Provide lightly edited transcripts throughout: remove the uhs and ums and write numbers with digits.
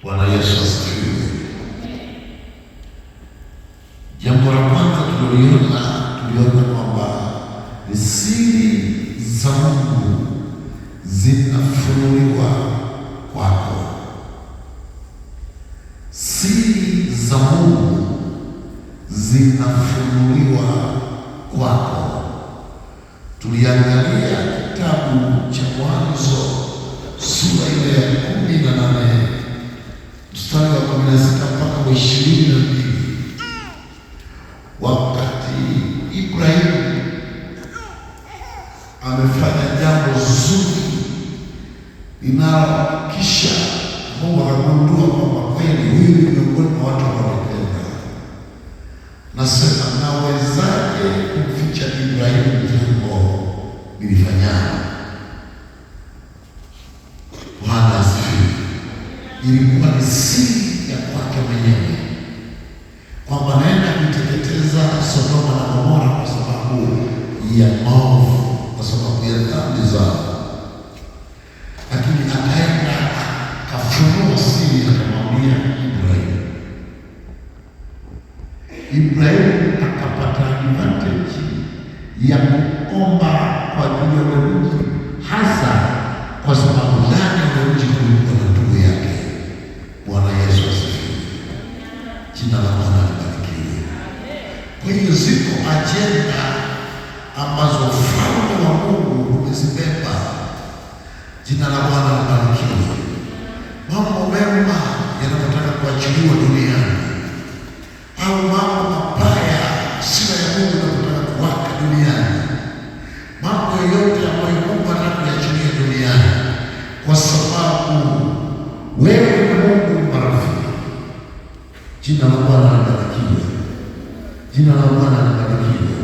Bwana Yesu asifiwe. Jambo la kwanza tuliona kwamba ni siri za Mungu zinafunuliwa kwako. Siri za Mungu zinafunuliwa kwako. Tuliangalia kitabu cha Mwanzo sura ile ya 18 mstari wa 16 mpaka 22, wakati Ibrahimu amefanya jambo zuri linalohakikisha Mungu akagundua kwamba kweli huyu ni miongoni mwa watu wanaopenda. Nasema, nawezaje kumficha Ibrahimu jambo nilifanyalo? Bwana asifiwe. Ilikuwa ni siri ya kwake mwenyewe kwamba naenda kuteketeza Sodoma na Gomora kwa sababu ya maovu, kwa sababu ya dhambi zao. Lakini akaenda akafunua siri, akamwambia Ibrahimu akapata advantage ya kuomba kwa ajili ya mji, hasa kwa sababu ndani ya mji kulikuwa na ndugu yake. Bwana Yesu asifiwe. Jina la Bwana libarikiwe. Kwa hiyo ziko ajenda ambazo ufalme wa Mungu umezibeba. Jina la Bwana libarikiwe. Mambo mema yanapotaka kuachiliwa duniani au mambo mabaya sio ya Mungu yanapotaka kuwaka duniani, mambo yote ambayo Mungu anataka kuachilia duniani, kwa sababu wewe na Mungu ni marafiki. Jina la Bwana libarikiwe. Jina la Bwana libarikiwe.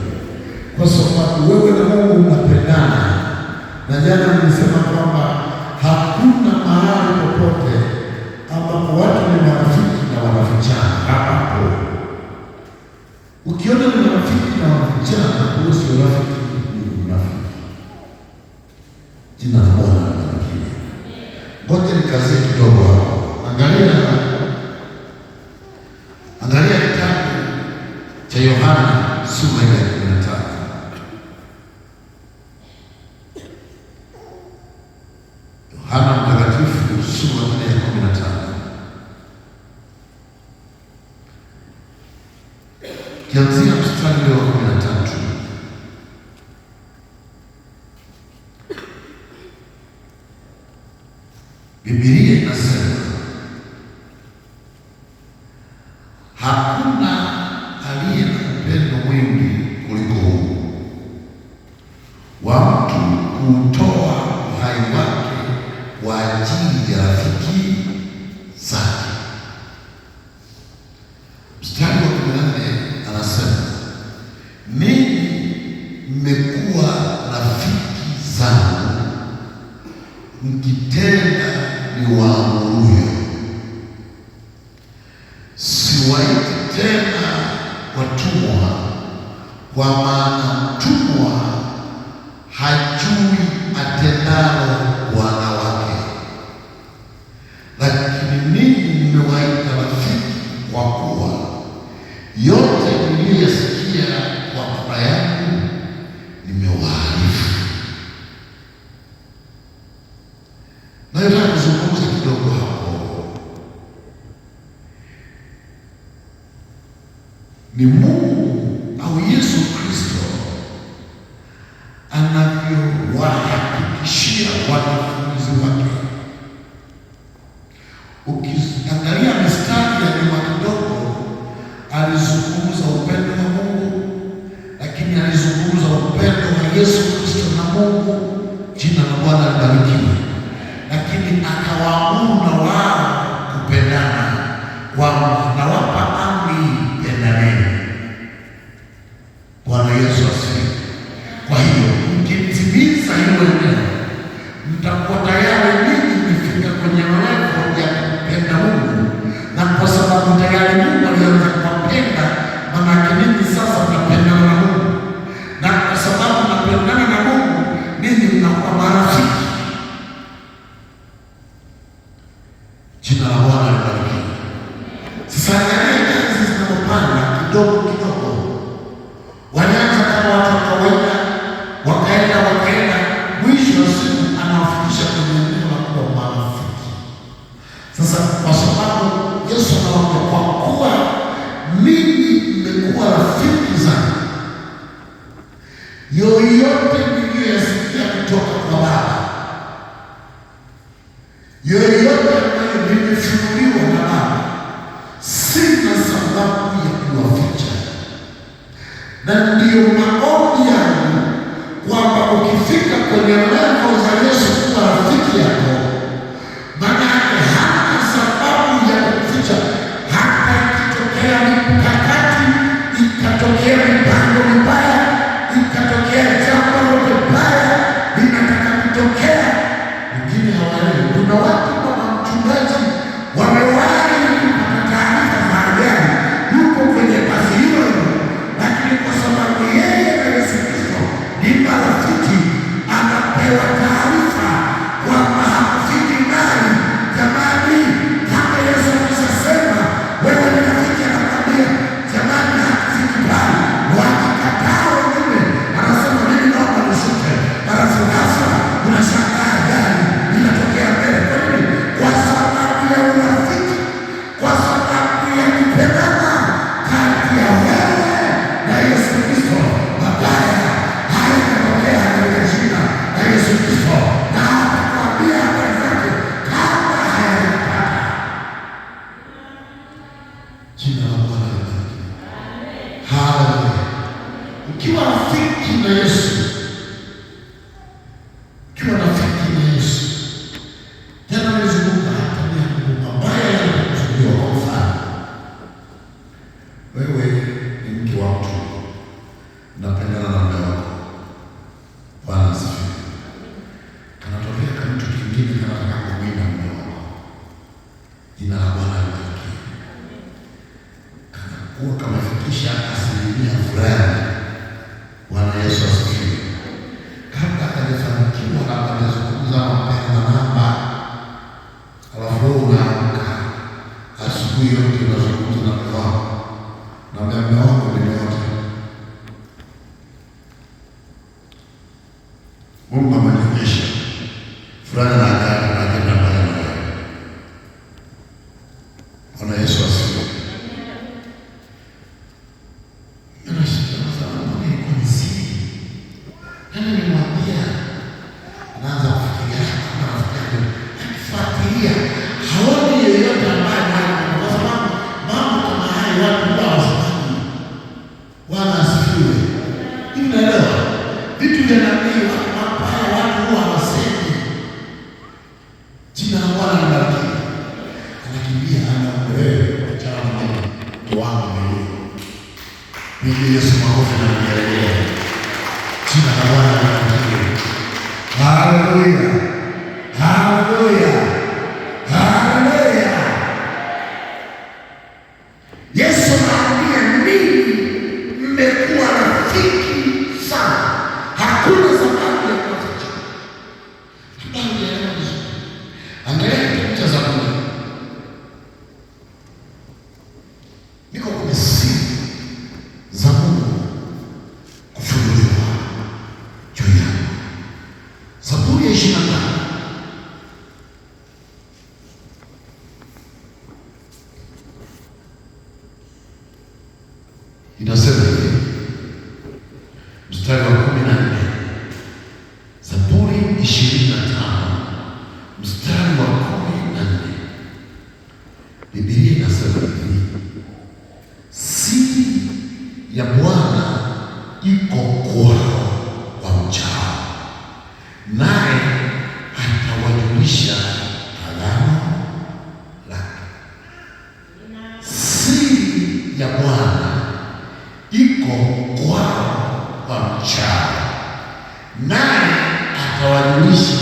Kwa sababu wewe na Mungu mnapendana. Na jana nilisema kwamba hakuna mahali popote ambapo watu ni marafiki na wanafichana. Hapo ukiona ni marafiki na wanafichana, huo sio rafiki, ni unafiki. Jina la Bwana libarikiwe. Ngoja nikazie kidogo hapo. Angalia kitabu cha Yohana sura ya 13. Yohana Mtakatifu sura ya 15. Kianzia mstari wa 13. Biblia inasema, hakuna aliye na upendo mwingi kuliko huu, wa mtu kutoa uhai wake kwa ajili ya rafiki zake. Mstari wa 14 anasema, ninyi mmekuwa rafiki zangu mkitenda niwaamuruyo. Siwaiti tena watumwa, kwa maana mtumwa hajui atendalo bwana wake, lakini ninyi nimewaita rafiki, kwa kuwa yote niliyosikia kwa Baba yangu nimewaarifu. Nataka kuzungumza kidogo hapo. Ni Mungu au Yesu Kristo anavyowahakikishia wanafunzi wake. Ukiangalia mistari ya nyuma kidogo, alizungumza upendo wa Mungu, lakini alizungumza upendo wa Yesu Kristo na Mungu. Jina la Bwana libarikiwe. Lakini akawaamuru na wao kupendana, kwamba nawapa amri, pendaneni. Bwana Yesu asifiwe. Kwa hiyo mkitimiza hilo neno, mtakuwa tayari ninyi mmefika kwenye level ya kupenda Mungu, na kwa sababu tayari Mungu alianza kuwapenda, maana ninyi sasa mnapendana na Mungu, na kwa sababu mnapendana na Mungu, ninyi mnakuwa marafiki. anabarikiwa. Sasa angalia ngazi zinapopanda kidogo kidogo, walianza kama watu wa kawaida, wakaenda, mwisho wa siku anawafikisha kwenye eneo la kuwa marafiki. Sasa kwa sababu Yesu anawaambia, kwa kuwa mimi mmekuwa rafiki zangu, yoyote niliyoyasikia kutoka kwa Baba, yoyote ambayo nimefunuliwa na Baba, sina sababu ya kuwaficha. Na ndiyo maombi yangu kwamba ukifika kwenye levo za Yesu kuwa rafiki yako, maana yake hana sababu ya kuficha. Hata ikitokea mikakati, ikatokea mipango mibaya, ikatokea jambo lote baya linataka kutokea, wengine hawaelewi. Kuna watu kama mchungaji wamewahi kupata taarifa za ajali, yuko kwenye basi hilo, lakini kwa sababu yeye na Yesu Kristo ni marafiki, anapewa taarifa kwamba hakufiki mbali. Jamani, kama Yesu alishasema wewe ni rafiki, anakwambia jamani, hakufiki mbali. Wakikataa wengine, anasema mimi naomba nishuke, alafu ghafla unashangaa gari linatokea mbele. Kwa nini? Kwa sababu ya urafiki, kwa sababu ya kupendana kati ya wewe na Yesu Kristo. Mabaya hayatatokea katika jina la Yesu Kristo, na atakwambia habari zake kama hayatapata. Jina la Bwana libarikiwe. Haleluya. Ukiwa rafiki na Yesu, ukiwa rafiki na Yesu, tena nizunguka hata ni mabaya yanakusudiwa. Kwa mfano, wewe ni mke wa mtu, unapendana na mume wako, Bwana asifiwe. Kanatokea kama mtu kingine kanataka kumwinda mume wako, jina la Bwana libarikiwe. Kanakuwa kamefikisha asilimia fulani, Bwana Yesu asifiwe. Kabla hajafanikiwa, labda atazungumza mapenzi na namba, alafu unaamka asubuhi yote unazungumza na mume wako, na mume wako ni mmoja. Mungu amenionyesha fulani na ajenda mbaya na wewe. Bwana Yesu asifiwe. Yesu makofi na kuendelea. Jina la Bwana libarikiwe. Haleluya. Haleluya. Haleluya. Yesu anaambia mimi mmekuwa rafiki sana. Hakuna sababu ya kuficha. Angalia kitabu cha Zaburi. Niko kwenye siri za Mungu kufunuliwa juu yangu. Zaburi ya 25 inasema hivi, mstari wa 14. Zaburi 25 mstari wa 14, Biblia inasema hivi, siri ya Bwana iko kwao wamchao, naye atawajulisha agano lake. Siri ya Bwana iko kwao wamchao, naye atawajulisha